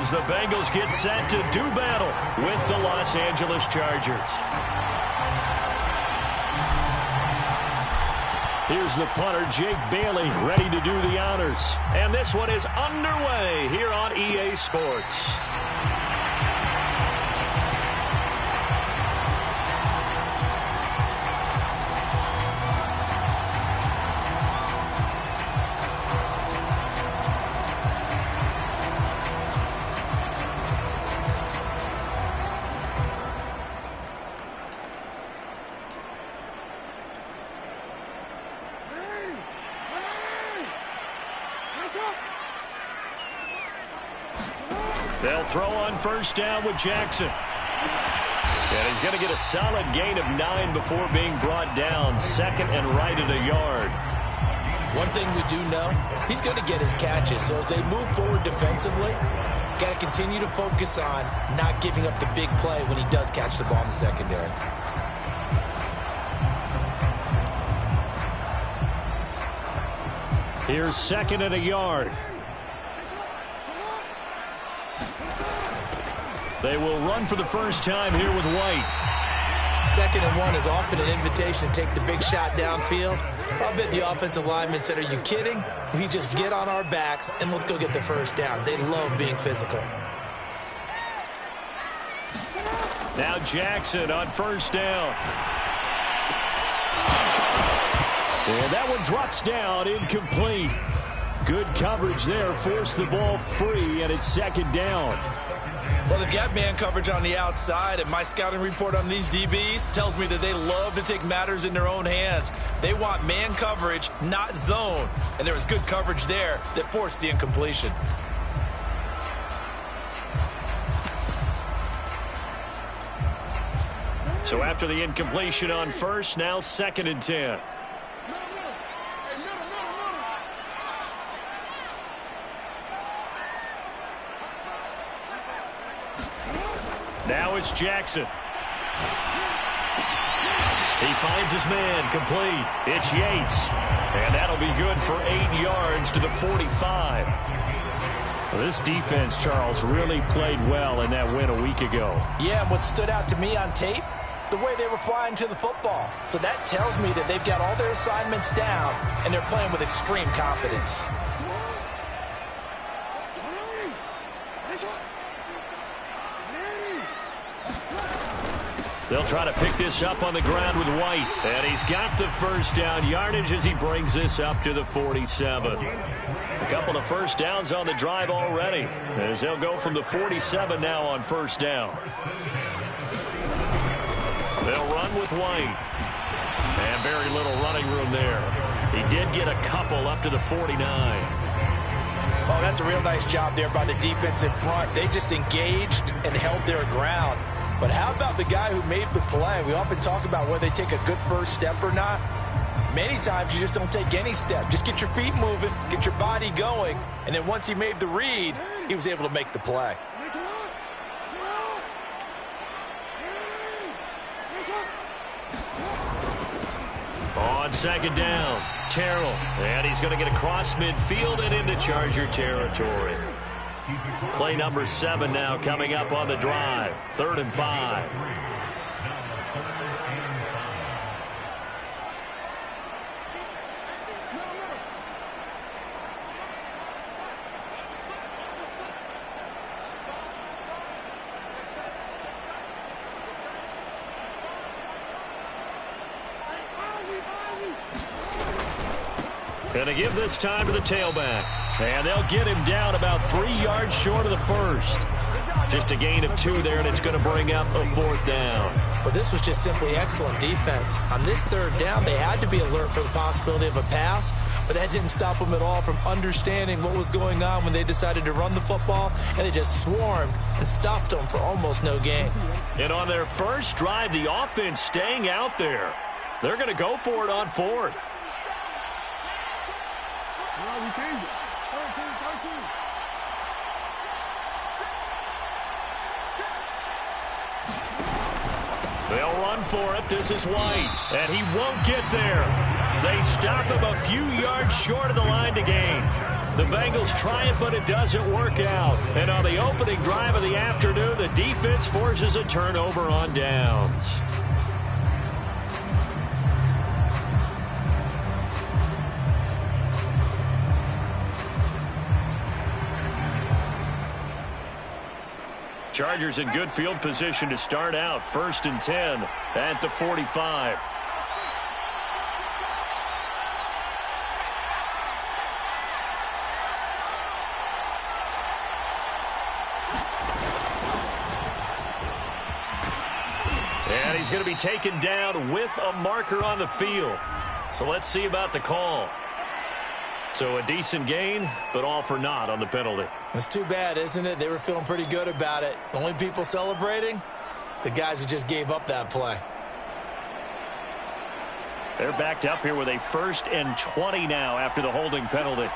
as the Bengals get set to do battle with the Los Angeles Chargers. Here's the punter, Jake Bailey, ready to do the honors. And this one is underway here on EA Sports. They'll throw on first down with Jackson. And he's going to get a solid gain of 9 before being brought down. Second and right at a yard. One thing we do know, he's going to get his catches. So as they move forward defensively, got to continue to focus on not giving up the big play when he does catch the ball in the secondary. Here's second and a yard. They will run for the first time here with White. Second and 1 is often an invitation to take the big shot downfield. I'll bet the offensive lineman said, are you kidding? We just get on our backs and let's go get the first down. They love being physical. Now Jackson on first down. And that one drops down, incomplete. Good coverage there, forced the ball free, and it's second down. Well, they've got man coverage on the outside, and my scouting report on these DBs tells me that they love to take matters in their own hands. They want man coverage, not zone. And there was good coverage there that forced the incompletion. So after the incompletion on first, now second and 10. Now it's Jackson. He finds his man, complete. It's Yates. And that'll be good for 8 yards to the 45. Well, this defense, Charles, really played well in that win a week ago. Yeah, and what stood out to me on tape, the way they were flying to the football. So that tells me that they've got all their assignments down, and they're playing with extreme confidence. They'll try to pick this up on the ground with White. And he's got the first down yardage as he brings this up to the 47. A couple of first downs on the drive already, as they'll go from the 47 now on first down. They'll run with White. And very little running room there. He did get a couple up to the 49. Oh, that's a real nice job there by the defensive front. They just engaged and held their ground. But how about the guy who made the play? We often talk about whether they take a good first step or not. Many times you just don't take any step. Just get your feet moving, get your body going, and then once he made the read, he was able to make the play. On second down, Terrell. And he's going to get across midfield and into Charger territory. Play number 7 now coming up on the drive. 3rd and 5. Going to give this time to the tailback. And they'll get him down about 3 yards short of the first. Just a gain of 2 there, and it's going to bring up a 4th down. But this was just simply excellent defense. On this 3rd down, they had to be alert for the possibility of a pass, but that didn't stop them at all from understanding what was going on when they decided to run the football, and they just swarmed and stuffed them for almost no gain. And on their first drive, the offense staying out there. They're going to go for it on 4th. They'll run for it. This is White. And he won't get there. They stop him a few yards short of the line to gain. The Bengals try it, but it doesn't work out. And on the opening drive of the afternoon, the defense forces a turnover on downs. Chargers in good field position to start out. 1st and 10 at the 45. And he's going to be taken down with a marker on the field. So let's see about the call. So a decent gain, but all for naught on the penalty. It's too bad, isn't it? They were feeling pretty good about it. The only people celebrating, the guys who just gave up that play. They're backed up here with a 1st and 20 now after the holding penalty.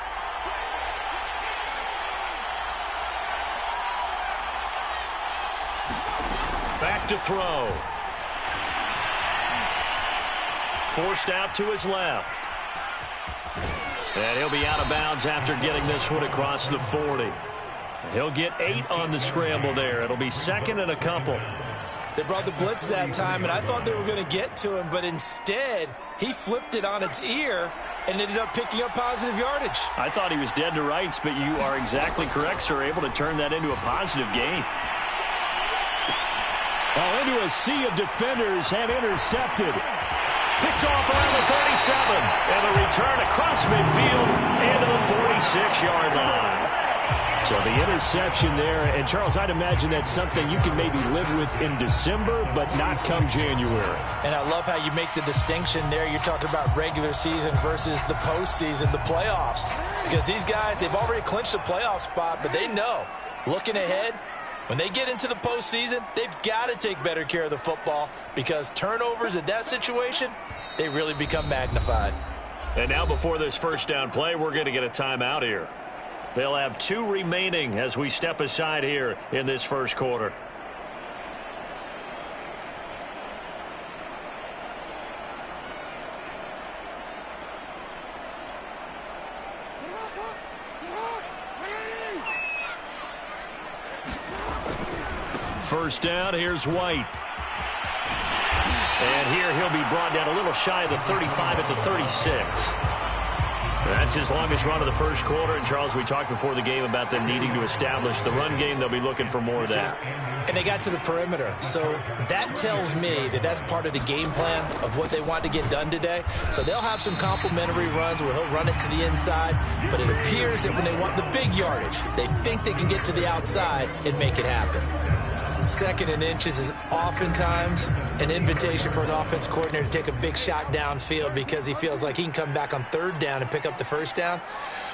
Back to throw. Forced out to his left. And he'll be out of bounds after getting this one across the 40. He'll get 8 on the scramble there. It'll be 2nd and a couple. They brought the blitz that time, and I thought they were going to get to him, but instead, he flipped it on its ear and ended up picking up positive yardage. I thought he was dead to rights, but you are exactly correct, sir. Able to turn that into a positive gain. Well, into a sea of defenders and intercepted. Picked off around the 37. And the return across midfield into the 46-yard line. So the interception there. And, Charles, I'd imagine that's something you can maybe live with in December, but not come January. And I love how you make the distinction there. You're talking about regular season versus the postseason, the playoffs. Because these guys, they've already clinched a playoff spot, but they know, looking ahead, when they get into the postseason, they've got to take better care of the football because turnovers in that situation, they really become magnified. And now before this first down play, we're going to get a timeout here. They'll have 2 remaining as we step aside here in this first quarter. First down, here's White. And here he'll be brought down a little shy of the 35 at the 36. That's his longest run of the first quarter. And, Charles, we talked before the game about them needing to establish the run game. They'll be looking for more of that. And they got to the perimeter. So that tells me that that's part of the game plan of what they want to get done today. So they'll have some complementary runs where he'll run it to the inside. But it appears that when they want the big yardage, they think they can get to the outside and make it happen. 2nd and inches is oftentimes an invitation for an offense coordinator to take a big shot downfield because he feels like he can come back on 3rd down and pick up the first down.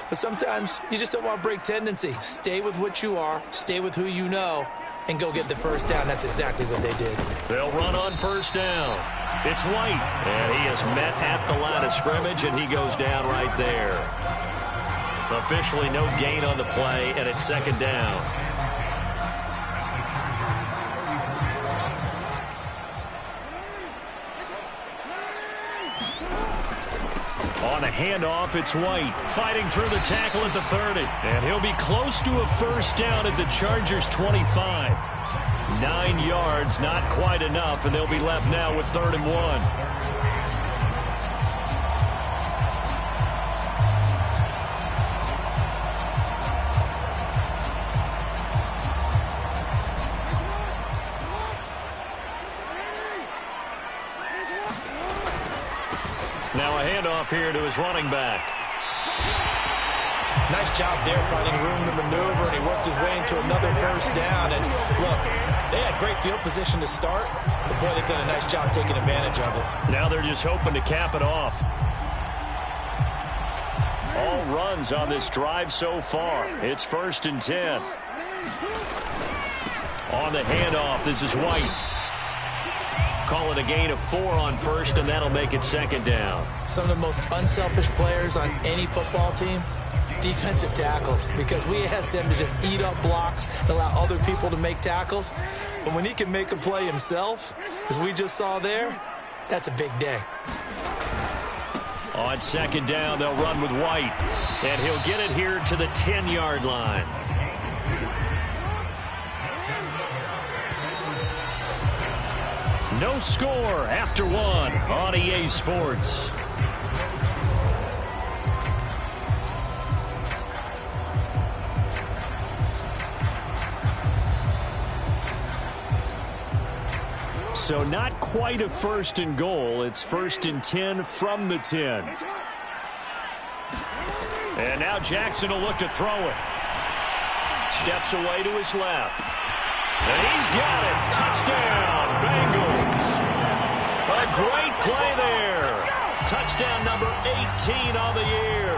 But sometimes you just don't want to break tendency. Stay with what you are, stay with who you know, and go get the first down. That's exactly what they did. They'll run on first down. It's White, and he is met at the line of scrimmage, and he goes down right there. Officially no gain on the play, and it's 2nd down. On a handoff, it's White fighting through the tackle at the 30. And he'll be close to a first down at the Chargers' 25. 9 yards, not quite enough, and they'll be left now with 3rd and 1. Now a handoff here to his running back. Nice job there finding room to maneuver, and he worked his way into another first down. And look, they had great field position to start, but boy, they've done a nice job taking advantage of it. Now they're just hoping to cap it off. All runs on this drive so far. It's 1st and 10. On the handoff, this is White. Call it a gain of 4 on first, and that'll make it 2nd down. Some of the most unselfish players on any football team, defensive tackles, because we ask them to just eat up blocks and allow other people to make tackles. But when he can make a play himself, as we just saw there, that's a big day. On 2nd down, they'll run with White. And he'll get it here to the 10-yard line. No score after one on EA Sports. So not quite a first and goal. It's first and 10 from the 10. And now Jackson will look to throw it. Steps away to his left. And he's got it. Touchdown, Bengals. A great play there. Touchdown number 18 on the year.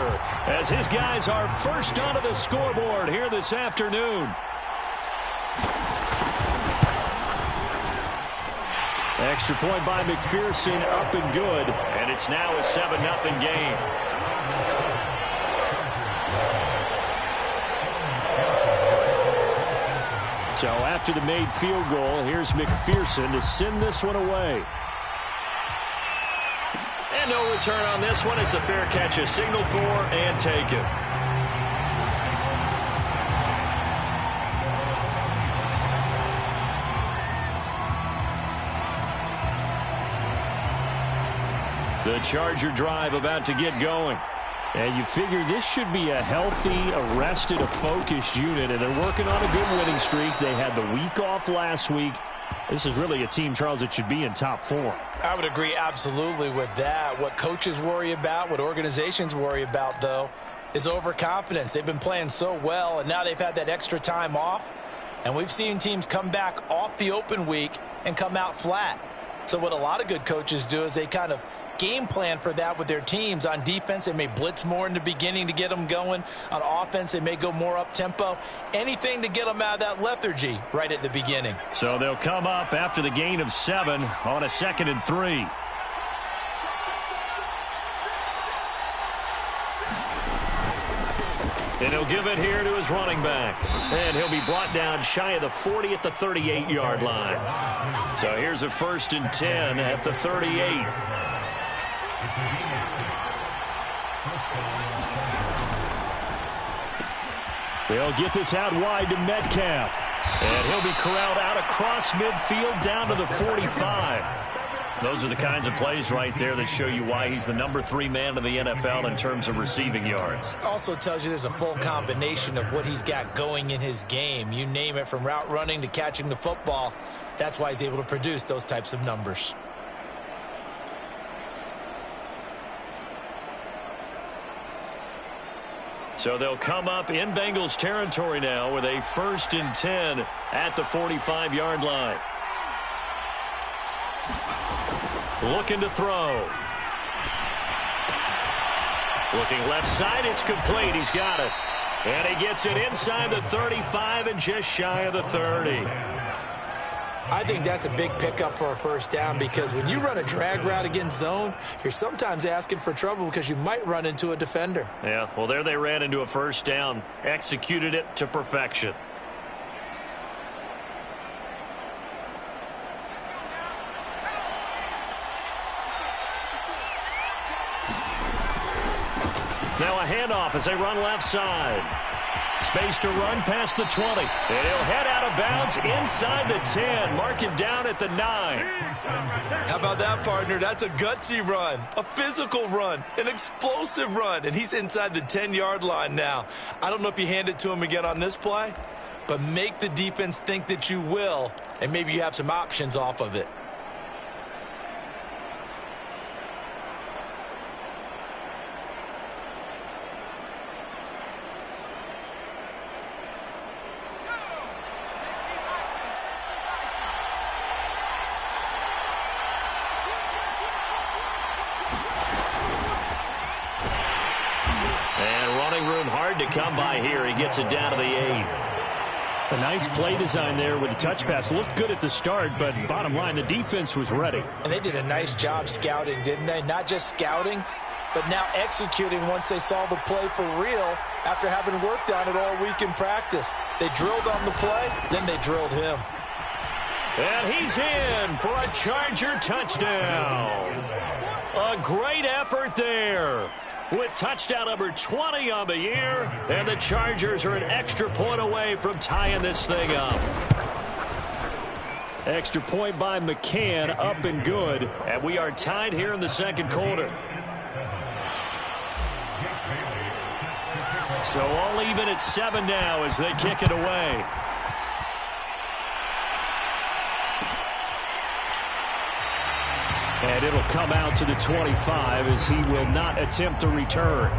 As his guys are first onto the scoreboard here this afternoon. Extra point by McPherson, up and good. And it's now a 7-0 game. So after the made field goal, here's McPherson to send this one away. And no return on this one. It's a fair catch, a signal for and taken. The Charger drive about to get going. And you figure this should be a healthy, arrested, a focused unit, and they're working on a good winning streak. They had the week off last week. This is really a team, Charles, that should be in top form. I would agree absolutely with that. What coaches worry about, what organizations worry about, though, is overconfidence. They've been playing so well, and now they've had that extra time off. And we've seen teams come back off the open week and come out flat. So what a lot of good coaches do is they kind of game plan for that with their teams. On defense, they may blitz more in the beginning to get them going. On offense, they may go more up-tempo. Anything to get them out of that lethargy right at the beginning. So they'll come up after the gain of 7 on a 2nd and 3. And he'll give it here to his running back. And he'll be brought down shy of the 40 at the 38-yard line. So here's a 1st and 10 at the 38. They'll get this out wide to Metcalf. And he'll be corralled out across midfield down to the 45. Those are the kinds of plays right there that show you why he's the number 3 man in the NFL in terms of receiving yards. Also tells you there's a full combination of what he's got going in his game. You name it, from route running to catching the football. That's why he's able to produce those types of numbers. So they'll come up in Bengals territory now with a 1st and 10 at the 45-yard line. Looking to throw. Looking left side, it's complete. He's got it. And he gets it inside the 35 and just shy of the 30. I think that's a big pickup for a first down, because when you run a drag route against zone, you're sometimes asking for trouble because you might run into a defender. Yeah, well, there they ran into a first down, executed it to perfection. Now a handoff as they run left side. Space to run past the 20. And he'll head out of bounds inside the 10. Mark him down at the 9. How about that, partner? That's a gutsy run, a physical run, an explosive run. And he's inside the 10-yard line now. I don't know if you hand it to him again on this play, but make the defense think that you will, and maybe you have some options off of it. To come by here. He gets it down to the 8. A nice play design there with the touch pass. Looked good at the start, but bottom line, the defense was ready. And they did a nice job scouting, didn't they? Not just scouting, but now executing once they saw the play for real after having worked on it all week in practice. They drilled on the play, then they drilled him. And he's in for a Charger touchdown. A great effort there. with touchdown number 20 on the year. And the Chargers are an extra point away from tying this thing up. Extra point by McCann, up and good. And we are tied here in the second quarter. So all even at 7 now as they kick it away. And it'll come out to the 25 as he will not attempt a return.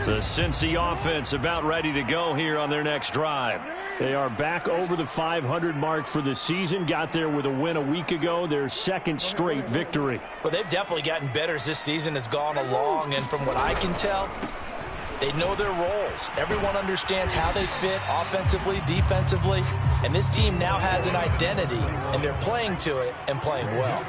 The Cincy offense about ready to go here on their next drive. They are back over the 500 mark for the season. Got there with a win a week ago. Their second straight victory. Well, they've definitely gotten better as this season has gone along. And from what I can tell, they know their roles. Everyone understands how they fit offensively, defensively. And this team now has an identity, and they're playing to it and playing well.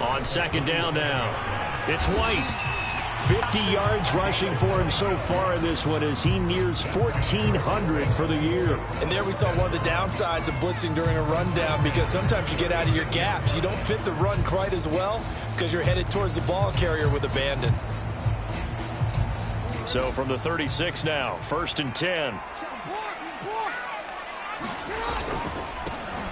On second down now, it's White. 50 yards rushing for him so far in this one as he nears 1,400 for the year. And there we saw one of the downsides of blitzing during a rundown, because sometimes you get out of your gaps. You don't fit the run quite as well because you're headed towards the ball carrier with abandon. So from the 36 now, 1st and 10.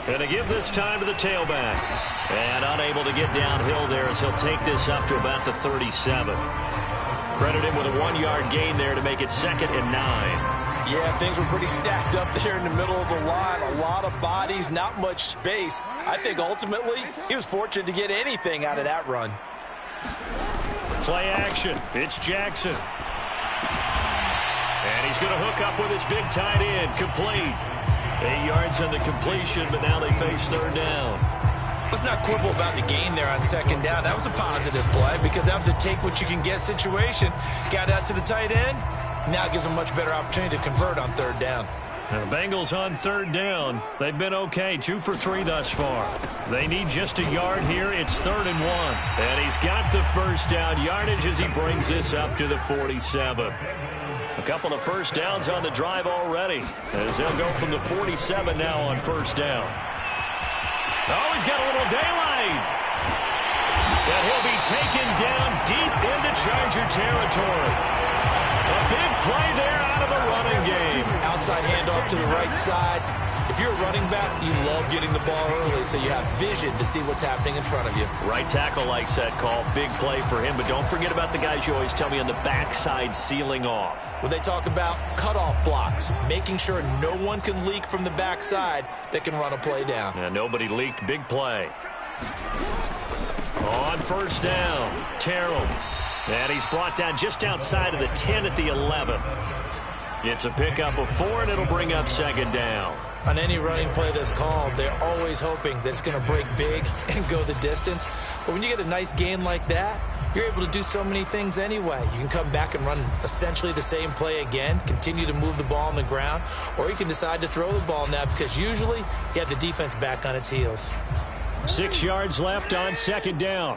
And to give this time to the tailback. And unable to get downhill there as he'll take this up to about the 37. Credit him with a 1-yard gain there to make it 2nd and 9. Yeah, things were pretty stacked up there in the middle of the line. A lot of bodies, not much space. I think ultimately he was fortunate to get anything out of that run. Play action. It's Jackson. And he's going to hook up with his big tight end. Complete. 8 yards on the completion, but now they face 3rd down. Let's not quibble about the gain there on 2nd down. That was a positive play because that was a take-what-you-can-get situation. Got out to the tight end. Now it gives them a much better opportunity to convert on 3rd down. The Bengals on 3rd down. They've been okay, 2 for 3 thus far. They need just a yard here. It's 3rd and 1. And he's got the 1st down yardage as he brings this up to the 47. A couple of 1st downs on the drive already as they'll go from the 47 now on 1st down. Oh, he's got a little daylight. And he'll be taken down deep into Charger territory. A big play there out of the running game. Outside handoff to the right side. If you're a running back, you love getting the ball early so you have vision to see what's happening in front of you. Right tackle likes that call. Big play for him, but don't forget about the guys you always tell me on the backside sealing off. When they talk about cutoff blocks, making sure no one can leak from the backside that can run a play down. Yeah, nobody leaked. Big play. On 1st down, Terrell. And he's brought down just outside of the 10 at the 11. It's a pickup of 4, and it'll bring up 2nd down. On any running play that's called, they're always hoping that it's going to break big and go the distance. But when you get a nice gain like that, you're able to do so many things anyway. You can come back and run essentially the same play again, continue to move the ball on the ground, or you can decide to throw the ball now because usually you have the defense back on its heels. 6 yards left on 2nd down.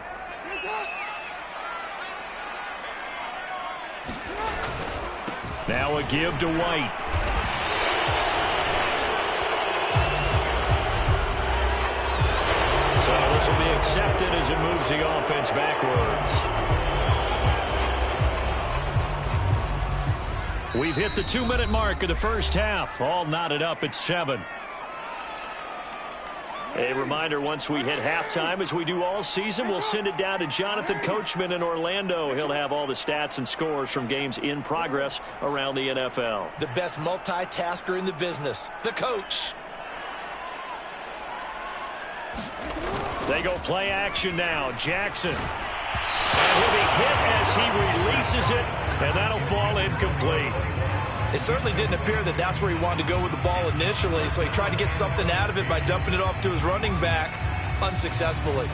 Now a give to White. So this will be accepted as it moves the offense backwards. We've hit the 2-minute mark of the 1st half. All knotted up at 7. A reminder, once we hit halftime, as we do all season, we'll send it down to Jonathan Coachman in Orlando. He'll have all the stats and scores from games in progress around the NFL. The best multitasker in the business, the coach. They go play action now. Jackson. And he'll be hit as he releases it, and that'll fall incomplete. It certainly didn't appear that that's where he wanted to go with the ball initially, so he tried to get something out of it by dumping it off to his running back unsuccessfully.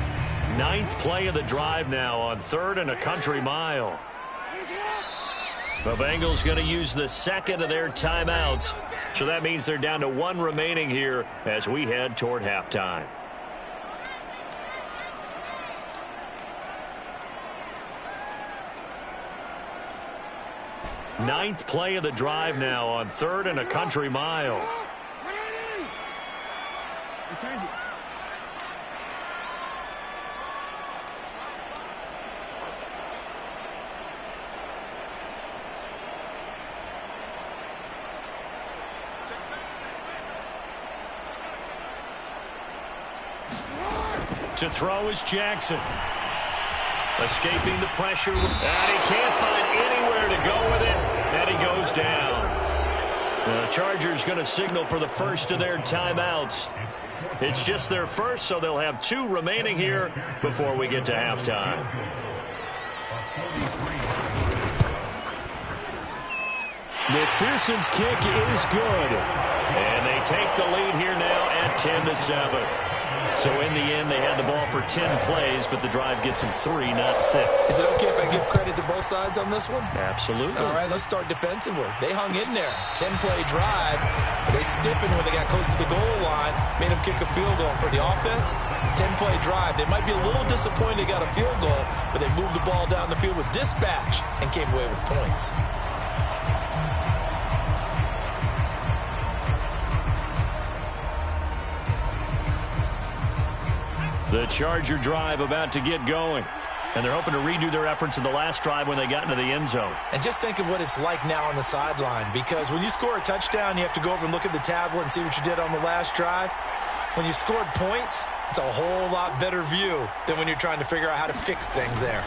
9th play of the drive now on 3rd and a country mile. The Bengals going to use the 2nd of their timeouts, so that means they're down to 1 remaining here as we head toward halftime. Ninth play of the drive now on 3rd and a country mile. To throw is Jackson. Escaping the pressure. And he can't find anywhere to go with it. And he goes down. The Chargers going to signal for the first of their timeouts. It's just their first, so they'll have 2 remaining here before we get to halftime. McPherson's kick is good. And they take the lead here now at 10-7. So in the end, they had the ball for 10 plays, but the drive gets them 3, not 6. Is it okay if I give credit to both sides on this one? Absolutely. All right, let's start defensively. They hung in there. 10-play drive, but they stiffened when they got close to the goal line, made them kick a field goal. For the offense, 10-play drive. They might be a little disappointed they got a field goal, but they moved the ball down the field with dispatch and came away with points. The Charger drive about to get going. And they're hoping to redo their efforts in the last drive when they got into the end zone. And just think of what it's like now on the sideline, because when you score a touchdown, you have to go over and look at the tablet and see what you did on the last drive. When you scored points, it's a whole lot better view than when you're trying to figure out how to fix things there.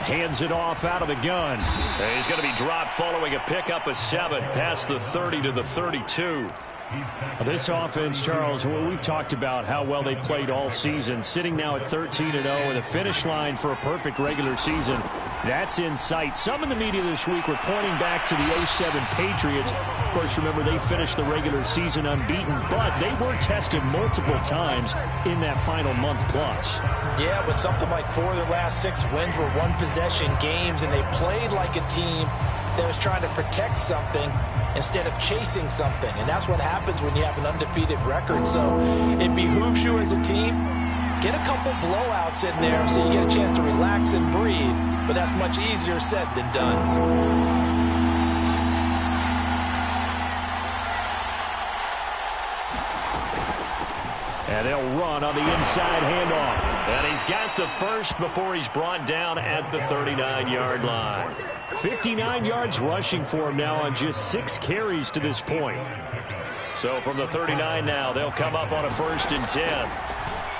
Hands it off out of the gun. And he's going to be dropped following a pickup of 7 past the 30 to the 32. This offense, Charles, we've talked about how well they played all season, sitting now at 13-0 and a finish line for a perfect regular season. That's in sight. Some in the media this week were pointing back to the 07 Patriots. Of course, remember, they finished the regular season unbeaten, but they were tested multiple times in that final month plus. Yeah, with something like 4 of their last 6 wins were one-possession games, and they played like a team that was trying to protect something instead of chasing something. And that's what happens when you have an undefeated record. So it behooves you as a team, get a couple blowouts in there so you get a chance to relax and breathe. But that's much easier said than done. And they'll run on the inside handoff. And he's got the first before he's brought down at the 39-yard line. 59 yards rushing for him now on just 6 carries to this point. So from the 39 now, they'll come up on a 1st and 10.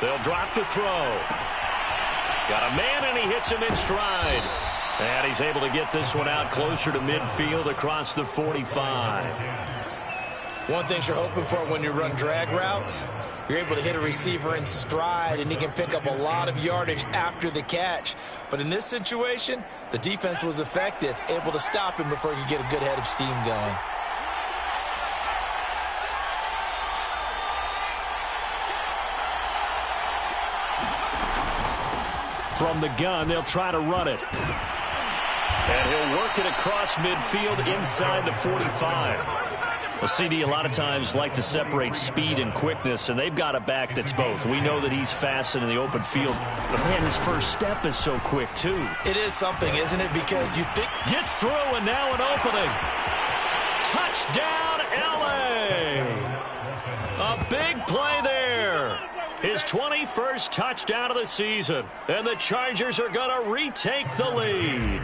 They'll drop the throw. Got a man, and he hits him in stride. And he's able to get this one out closer to midfield across the 45. One thing you're hoping for when you run drag routes, you're able to hit a receiver in stride, and he can pick up a lot of yardage after the catch. But in this situation, the defense was effective, able to stop him before he could get a good head of steam going. From the gun, they'll try to run it. And he'll work it across midfield inside the 45. Well, CD, a lot of times like to separate speed and quickness, and they've got a back that's both. We know that he's fast in the open field, but man, his first step is so quick, too. It is something, isn't it? Because you think... Gets through, and now an opening. Touchdown, L.A. A big play there. His 21st touchdown of the season, and the Chargers are going to retake the lead.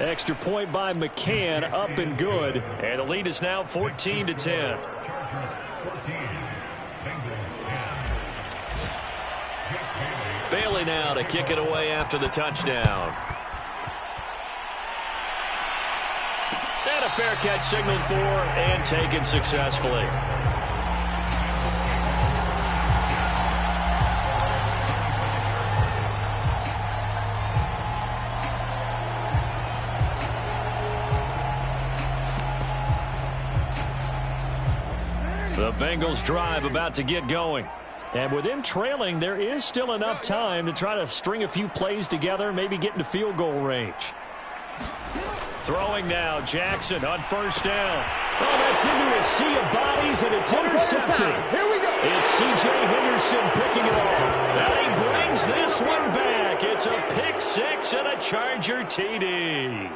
Extra point by McCann, up and good. And the lead is now 14-10. Bailey now to kick it away after the touchdown. And a fair catch signaled for and taken successfully. The Bengals drive about to get going. And with them trailing, there is still enough time to try to string a few plays together, maybe get into field goal range. Throwing now, Jackson on 1st down. Oh, that's into a sea of bodies, and it's intercepted. Here we go. It's C.J. Henderson picking it off. And he brings this one back. back. It's a pick six and a Charger TD.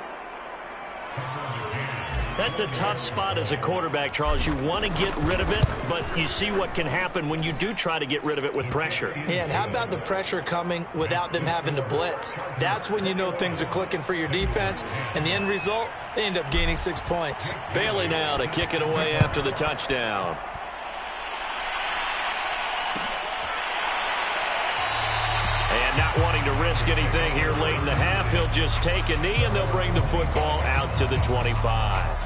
That's a tough spot as a quarterback, Charles. You want to get rid of it, but you see what can happen when you do try to get rid of it with pressure. Yeah, and how about the pressure coming without them having to blitz? That's when you know things are clicking for your defense, and the end result, they end up gaining 6 points. Bailey now to kick it away after the touchdown. And not wanting to risk anything here late in the half, he'll just take a knee, and they'll bring the football out to the 25.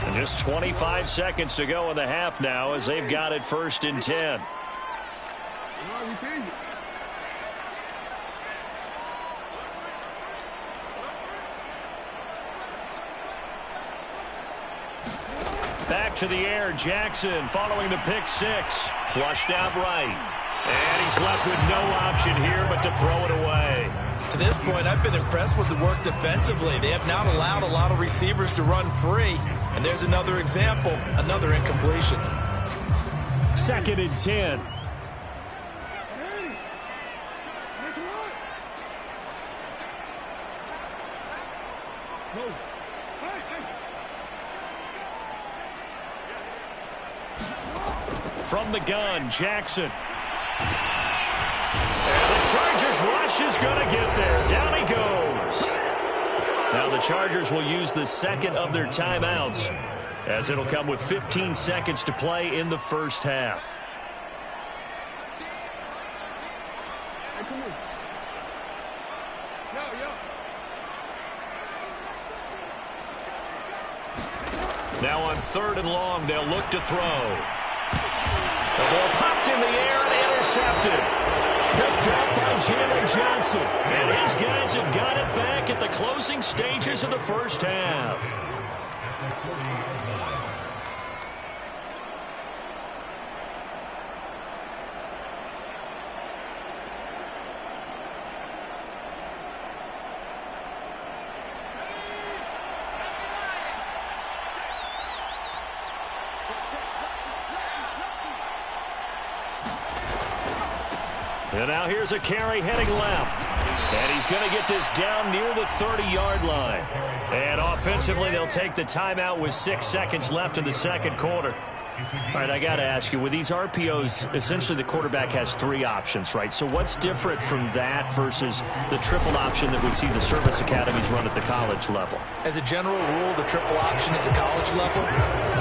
And just 25 seconds to go in the half now as they've got it 1st and 10. Back to the air, Jackson following the pick six. Flushed out right. And he's left with no option here but to throw it away. To this point, I've been impressed with the work defensively. They have not allowed a lot of receivers to run free. And there's another example, another incompletion. 2nd and 10. From the gun, Jackson. And the Chargers rush is going to get there. Down he goes. Now the Chargers will use the second of their timeouts as it'll come with 15 seconds to play in the first half. Now on 3rd and long, they'll look to throw. The ball popped in the air and intercepted. Picked up by Jalen Johnson. And his guys have got it back at the closing stages of the first half. And now here's a carry heading left. And he's going to get this down near the 30-yard line. And offensively, they'll take the timeout with 6 seconds left in the second quarter. All right, I got to ask you, with these RPOs, essentially the quarterback has 3 options, right? So what's different from that versus the triple option that we see the service academies run at the college level? As a general rule, the triple option at the college level,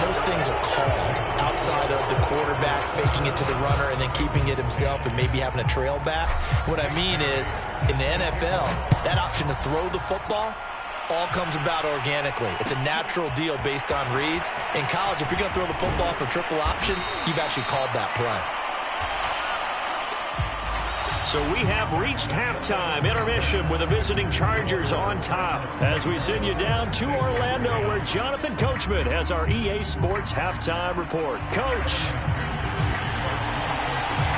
most things are called outside of the quarterback faking it to the runner and then keeping it himself and maybe having a trail back. What I mean is, in the NFL, that option to throw the football all comes about organically. It's a natural deal based on reads. In college, if you're going to throw the football for triple option, you've actually called that play. So we have reached halftime. Intermission with the visiting Chargers on top as we send you down to Orlando where Jonathan Coachman has our EA Sports halftime report. Coach.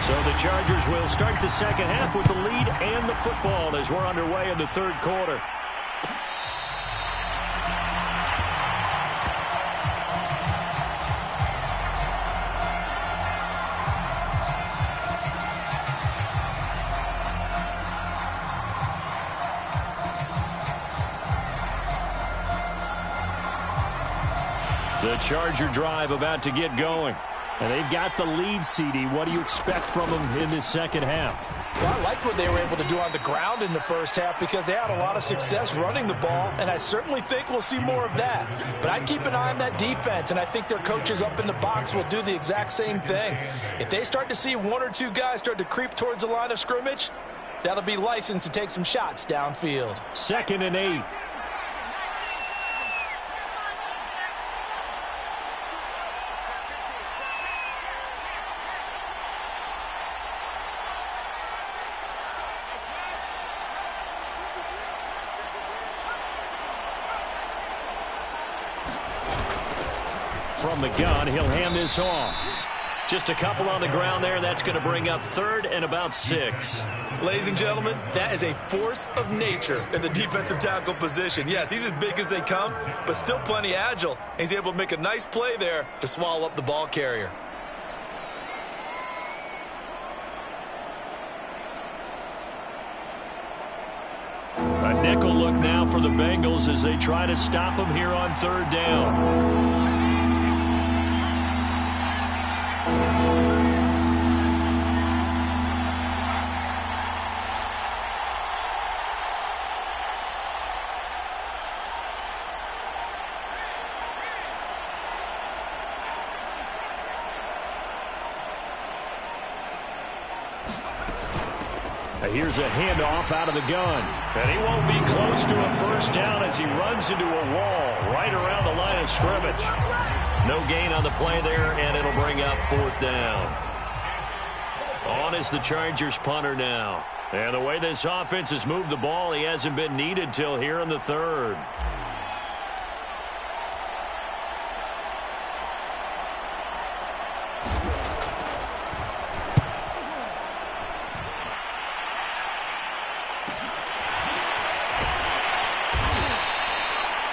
So the Chargers will start the second half with the lead and the football as we're underway in the third quarter. The Charger drive about to get going. And they've got the lead, CD. What do you expect from them in this second half? Well, I liked what they were able to do on the ground in the first half because they had a lot of success running the ball, and I certainly think we'll see more of that. But I'd keep an eye on that defense, and I think their coaches up in the box will do the exact same thing. If they start to see 1 or 2 guys start to creep towards the line of scrimmage, that'll be licensed to take some shots downfield. 2nd and 8. From the gun, he'll hand this off. Just a couple on the ground there. That's going to bring up 3rd and about 6. Ladies and gentlemen, that is a force of nature in the defensive tackle position. Yes, he's as big as they come, but still plenty agile. He's able to make a nice play there to swallow up the ball carrier. nickel look now for the Bengals as they try to stop him here on third down. Here's a handoff out of the gun. And he won't be close to a first down as he runs into a wall right around the line of scrimmage. No gain on the play there, and it'll bring up fourth down. On is the Chargers punter now. And the way this offense has moved the ball, he hasn't been needed till here in the third.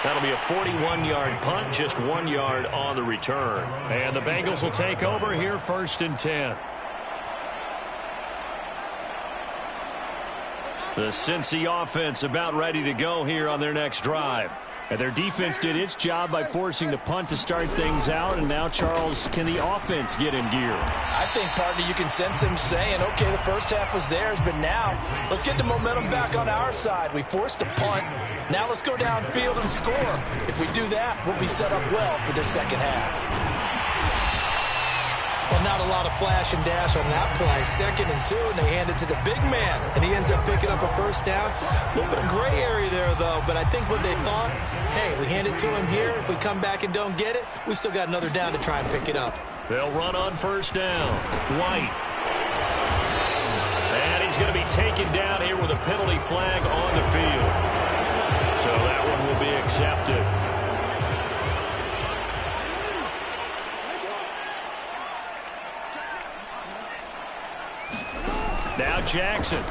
That'll be a 41-yard punt, just 1 yard on the return. And the Bengals will take over here, 1st and 10. The Cincy offense about ready to go here on their next drive. And their defense did its job by forcing the punt to start things out. And now, Charles, can the offense get in gear? I think, partner, you can sense him saying, okay, the first half was theirs, but now let's get the momentum back on our side. We forced a punt. Now let's go downfield and score. If we do that, we'll be set up well for the second half. Well, not a lot of flash and dash on that play. 2nd and 2, and they hand it to the big man, and he ends up picking up a first down. A little bit of gray area there, though, but I think what they thought, hey, we hand it to him here. If we come back and don't get it, we still got another down to try and pick it up. They'll run on first down. White. And he's going to be taken down here with a penalty flag on the field. So that one will be accepted. Now Jackson.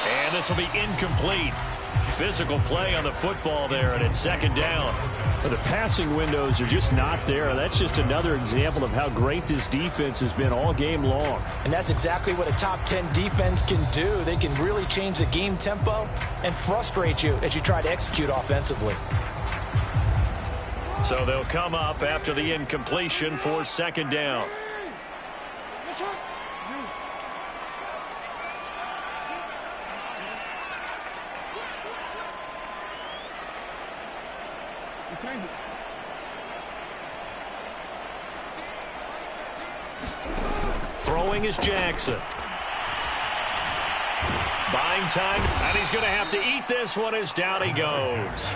And this will be incomplete. Physical play on the football there, and it's 2nd down. The passing windows are just not there. That's just another example of how great this defense has been all game long. And that's exactly what a top 10 defense can do. They can really change the game tempo and frustrate you as you try to execute offensively. So they'll come up after the incompletion for 2nd down. Throwing is Jackson. Buying time, and he's going to have to eat this one as down he goes.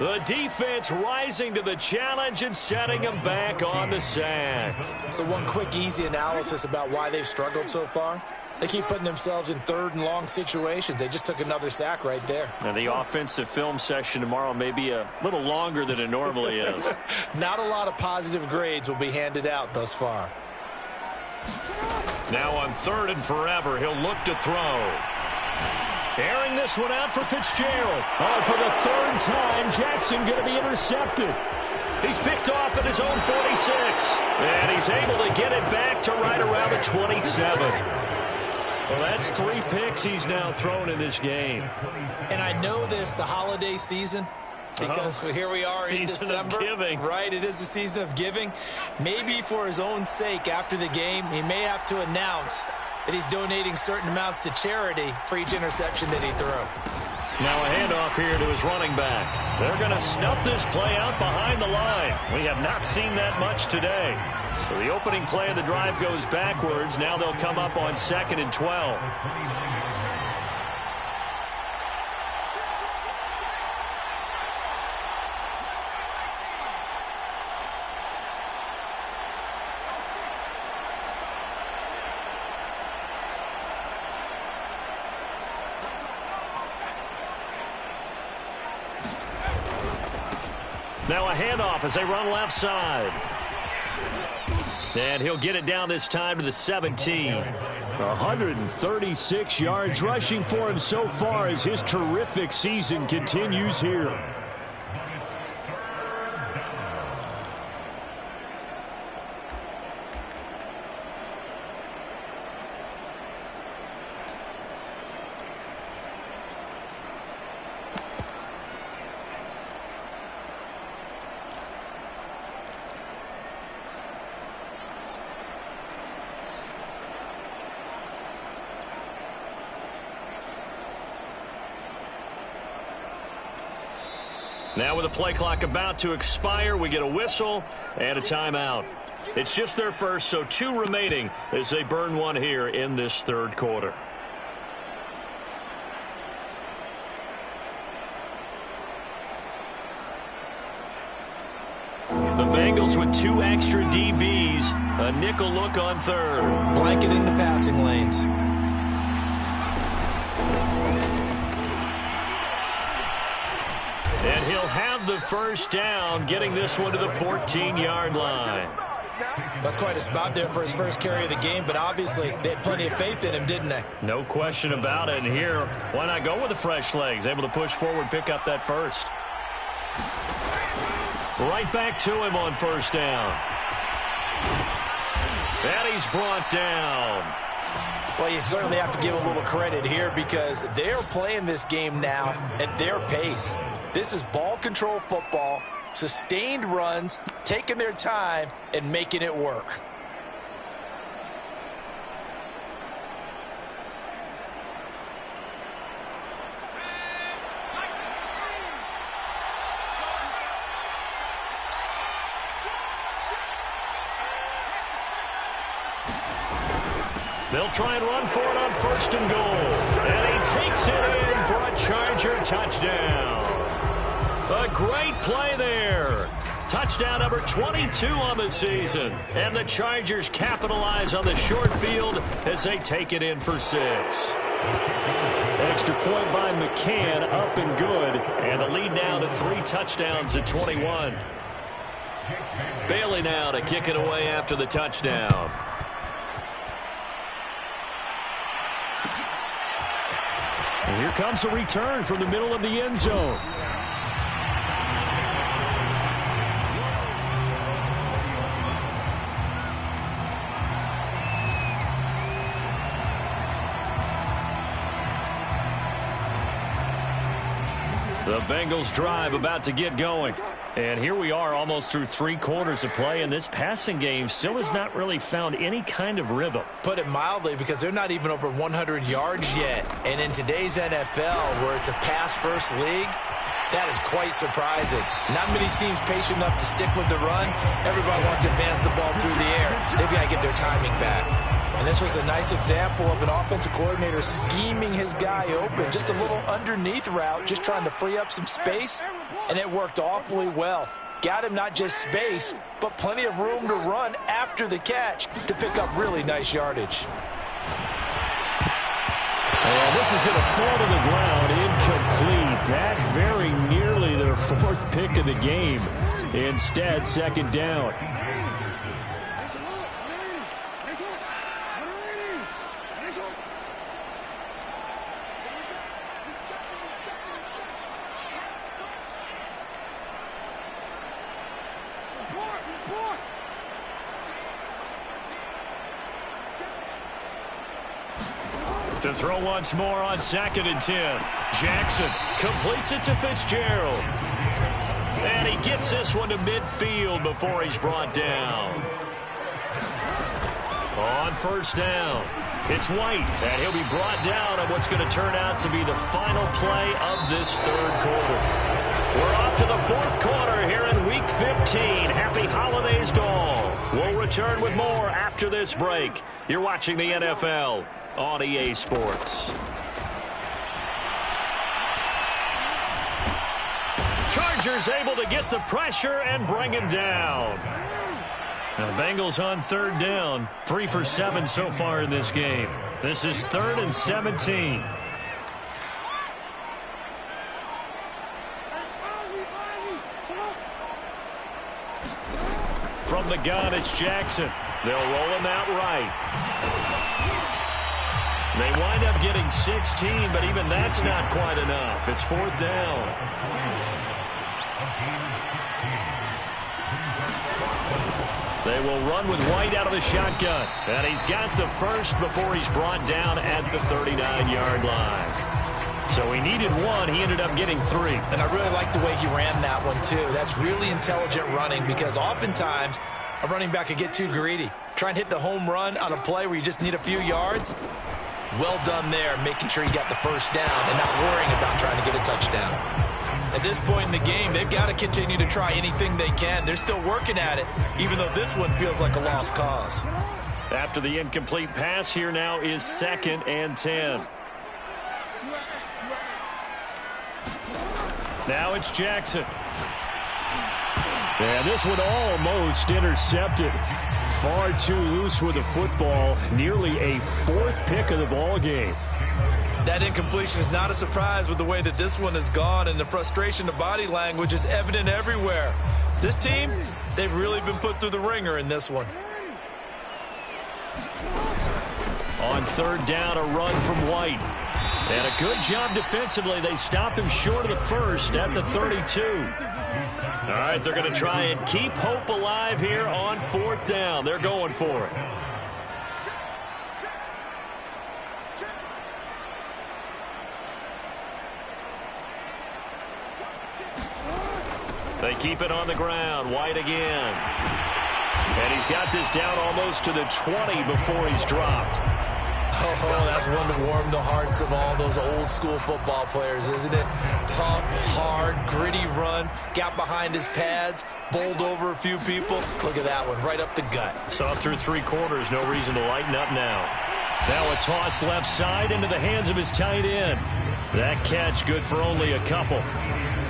The defense rising to the challenge and setting him back on the sack. So one quick, easy analysis about why they've struggled so far. They keep putting themselves in 3rd and long situations. They just took another sack right there. And the offensive film session tomorrow may be a little longer than it normally is. Not a lot of positive grades will be handed out thus far. Now on 3rd and forever, he'll look to throw. Airing this one out for Fitzgerald. Oh, for the 3rd time, Jackson going to be intercepted. He's picked off at his own 46. And he's able to get it back to right around the 27. Well, that's 3 picks he's now thrown in this game. And I know this, the holiday season, because here we are in December. Of giving. Right, it is the season of giving. Maybe for his own sake after the game, he may have to announce that he's donating certain amounts to charity for each interception that he threw. Now a handoff here to his running back. They're going to snuff this play out behind the line. We have not seen that much today. So the opening play of the drive goes backwards. Now they'll come up on 2nd and 12. Now a handoff as they run left side. And he'll get it down this time to the 17. 136 yards rushing for him so far as his terrific season continues here. Now with the play clock about to expire, we get a whistle and a timeout. It's just their first, so 2 remaining as they burn one here in this third quarter. The Bengals with 2 extra DBs, a nickel look on third. Blanketing the passing lanes. And he'll have the first down, getting this one to the 14-yard line. That's quite a spot there for his first carry of the game, but obviously they had plenty of faith in him, didn't they? No question about it. And here, why not go with the fresh legs? Able to push forward, pick up that first. Right back to him on first down. And he's brought down. Well, you certainly have to give a little credit here because they're playing this game now at their pace. This is ball control football, sustained runs, taking their time, and making it work. They'll try and run for it on first and goal. And he takes it in for a Charger touchdown. A great play there. Touchdown number 22 on the season. And the Chargers capitalize on the short field as they take it in for 6. Extra point by McCann, up and good. And the lead now to 3 touchdowns at 21. Bailey now to kick it away after the touchdown. And here comes a return from the middle of the end zone. The Bengals drive about to get going. And here we are almost through 3 quarters of play, and this passing game still has not really found any kind of rhythm. Put it mildly, because they're not even over 100 yards yet. And in today's NFL, where it's a pass-first league, that is quite surprising. Not many teams patient enough to stick with the run. Everybody wants to advance the ball through the air. They've got to get their timing back. And this was a nice example of an offensive coordinator scheming his guy open. Just a little underneath route, just trying to free up some space, and it worked awfully well. Got him not just space, but plenty of room to run after the catch to pick up really nice yardage. And this is going to fall to the ground, incomplete. That very nearly their 4th pick of the game. Instead, second down. To throw once more on 2nd and 10. Jackson completes it to Fitzgerald. And he gets this one to midfield before he's brought down. On first down, it's White, and he'll be brought down on what's going to turn out to be the final play of this third quarter. We're off to the 4th quarter here in Week 15. Happy holidays to all. We'll return with more after this break. You're watching the NFL on EA Sports. Chargers able to get the pressure and bring him down. Now Bengals on 3rd down. 3 for 7 so far in this game. This is 3rd and 17. From the gun, it's Jackson. They'll roll him out right. They wind up getting 16, but even that's not quite enough. It's 4th down. They will run with White out of the shotgun. And he's got the first before he's brought down at the 39-yard line. So he needed 1. He ended up getting 3. And I really like the way he ran that one, too. That's really intelligent running because oftentimes a running back can get too greedy. Try and hit the home run on a play where you just need a few yards. Well done there, making sure you got the first down and not worrying about trying to get a touchdown. At this point in the game, they've got to continue to try anything they can. They're still working at it, even though this one feels like a lost cause. After the incomplete pass, here now is 2nd and 10. Now it's Jackson. And this one almost intercepted. Far too loose with the football. Nearly a 4th pick of the ball game. That incompletion is not a surprise with the way that this one has gone, and the frustration of body language is evident everywhere. This team, they've really been put through the ringer in this one. On 3rd down, a run from White. And a good job defensively. They stopped him short of the first at the 32. All right, they're going to try and keep hope alive here on 4th down. They're going for it. They keep it on the ground. White again. And he's got this down almost to the 20 before he's dropped. Oh, that's one to warm the hearts of all those old school football players, isn't it? Tough, hard, gritty run. Got behind his pads, bowled over a few people. Look at that one, right up the gut. Saw through 3 quarters. No reason to lighten up now. Now a toss left side into the hands of his tight end. That catch good for only a couple.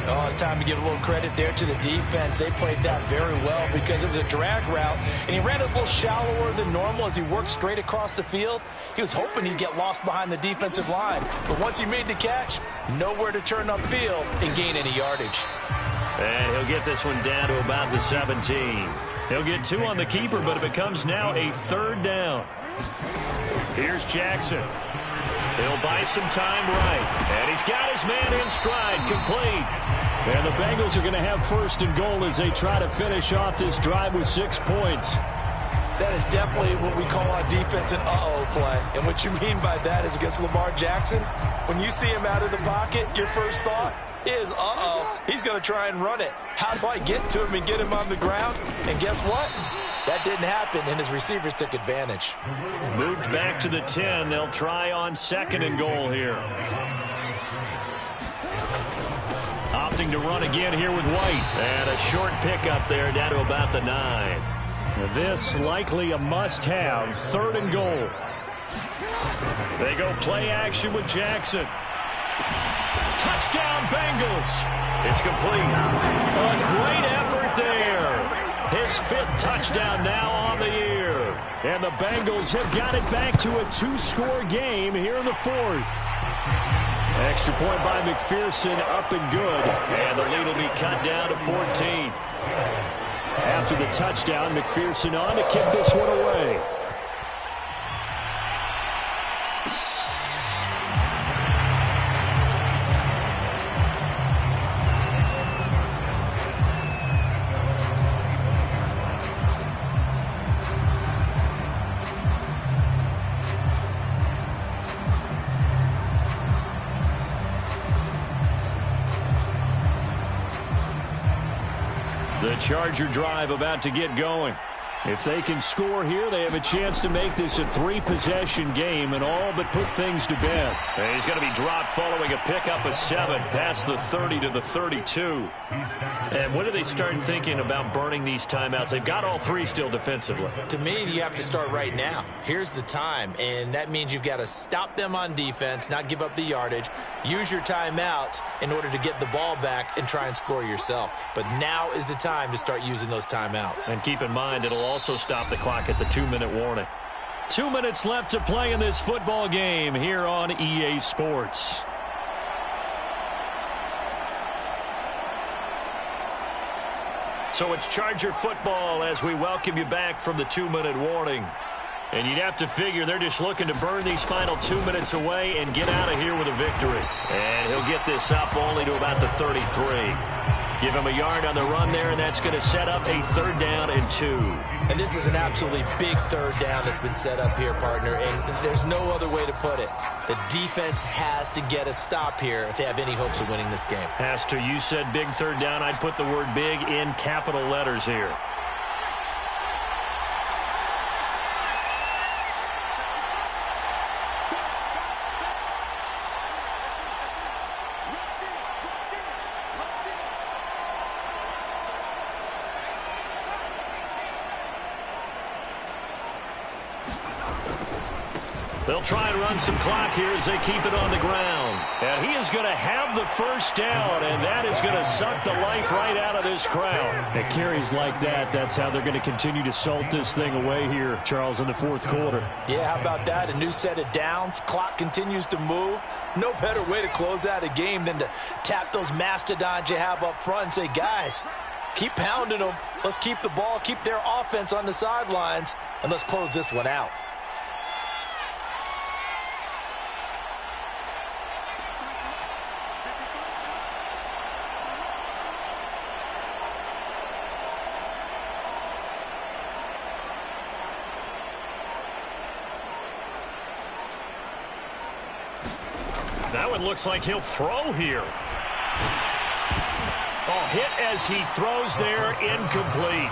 Oh, it's time to give a little credit there to the defense. They played that very well because it was a drag route, and he ran it a little shallower than normal as he worked straight across the field. He was hoping he'd get lost behind the defensive line, but once he made the catch, nowhere to turn upfield and gain any yardage. And he'll get this one down to about the 17. He'll get 2 on the keeper, but it becomes now a 3rd down. Here's Jackson. He'll buy some time right. And he's got his man in stride, complete. And the Bengals are going to have 1st and goal as they try to finish off this drive with 6 points. That is definitely what we call on defense an uh-oh play. And what you mean by that is against Lamar Jackson, when you see him out of the pocket, your first thought is, uh-oh, he's going to try and run it. How do I get to him and get him on the ground? And guess what? That didn't happen, and his receivers took advantage. Moved back to the 10. They'll try on 2nd and goal here. Opting to run again here with White. And a short pickup there down to about the 9. This likely a must-have. 3rd and goal. They go play action with Jackson. Touchdown, Bengals. It's complete. A great effort there. His 5th touchdown now on the year. And the Bengals have got it back to a 2-score game here in the 4th. Extra point by McPherson, up and good. And the lead will be cut down to 14. After the touchdown, McPherson on to kick this one away. The Charger drive about to get going. If they can score here, they have a chance to make this a 3-possession game and all but put things to bed. And he's going to be dropped following a pickup of 7 past the 30 to the 32. And when do they start thinking about burning these timeouts? They've got all 3 still defensively. To me, you have to start right now. Here's the time, and that means you've got to stop them on defense, not give up the yardage, use your timeouts in order to get the ball back and try and score yourself. But now is the time to start using those timeouts. And keep in mind, it'll also stop the clock at the 2-minute warning. 2 minutes left to play in this football game here on EA Sports. So it's Charger football as we welcome you back from the 2-minute warning. And you'd have to figure they're just looking to burn these final 2 minutes away and get out of here with a victory. And he'll get this up only to about the 33. Give him a yard on the run there, and that's going to set up a 3rd down and 2. And this is an absolutely big 3rd down that's been set up here, partner, and there's no other way to put it. The defense has to get a stop here if they have any hopes of winning this game. Has to. You said big 3rd down. I'd put the word big in capital letters here. They'll try and run some clock here as they keep it on the ground. And he is going to have the first down, and that is going to suck the life right out of this crowd. At carries like that, that's how they're going to continue to salt this thing away here, Charles, in the fourth quarter. Yeah, how about that? A new set of downs. Clock continues to move. No better way to close out a game than to tap those mastodons you have up front and say, guys, keep pounding them. Let's keep the ball, keep their offense on the sidelines, and let's close this one out. That one looks like he'll throw here. Oh, hit as he throws there, incomplete.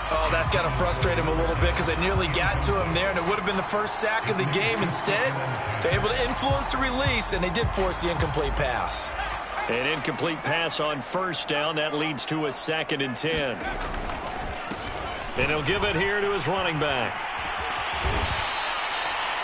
Oh, that's got to frustrate him a little bit because they nearly got to him there, and it would have been the first sack of the game. Instead, they're able to influence the release, and they did force the incomplete pass. An incomplete pass on first down. That leads to a 2nd and 10. And he'll give it here to his running back.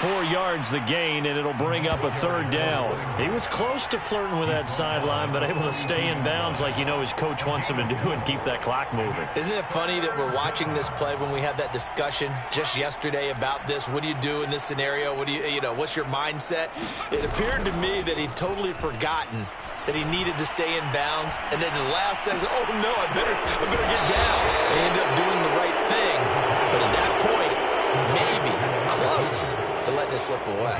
4 yards the gain, and it'll bring up a 3rd down. He was close to flirting with that sideline, but able to stay in bounds like you know his coach wants him to do and keep that clock moving. Isn't it funny that we're watching this play when we had that discussion just yesterday about this? What do you do in this scenario? What do you know, what's your mindset? It appeared to me that he'd totally forgotten that he needed to stay in bounds, and then the last sentence, oh no, I better get down. And he ended up doing the right thing, but at that point, maybe close to letting it slip away.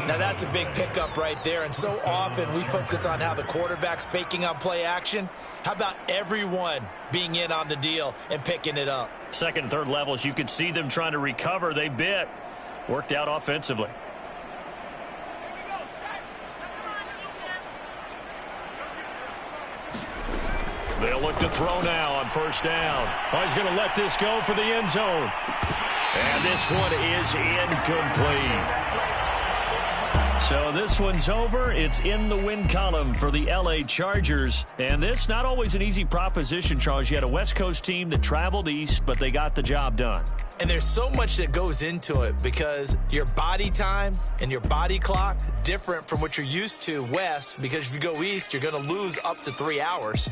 Now that's a big pickup right there, and so often we focus on how the quarterback's faking on play action. How about everyone being in on the deal and picking it up? Second, third levels, you could see them trying to recover. They bit. Worked out offensively. They'll look to throw now on first down. Oh, he's going to let this go for the end zone. And this one is incomplete. So this one's over. It's in the win column for the L.A. Chargers. And this, not always an easy proposition, Charles. You had a West Coast team that traveled east, but they got the job done. And there's so much that goes into it because your body time and your body clock different from what you're used to west, because if you go east, you're going to lose up to 3 hours,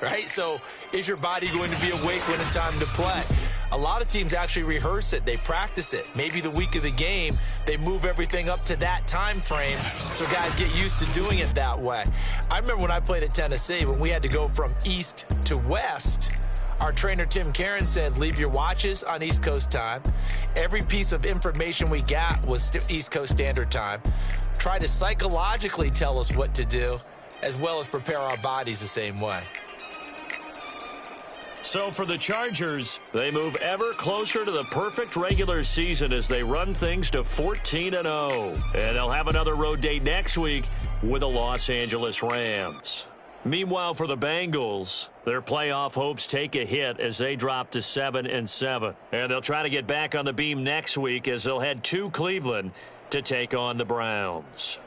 right? So is your body going to be awake when it's time to play? A lot of teams actually rehearse it. They practice it. Maybe the week of the game, they move everything up to that time frame so guys get used to doing it that way. I remember when I played at Tennessee, when we had to go from east to west, our trainer, Tim Karen, said, leave your watches on East Coast time. Every piece of information we got was East Coast Standard Time. Try to psychologically tell us what to do, as well as prepare our bodies the same way. So for the Chargers, they move ever closer to the perfect regular season as they run things to 14-0. And they'll have another road date next week with the Los Angeles Rams. Meanwhile, for the Bengals, their playoff hopes take a hit as they drop to 7-7. And they'll try to get back on the beam next week as they'll head to Cleveland to take on the Browns.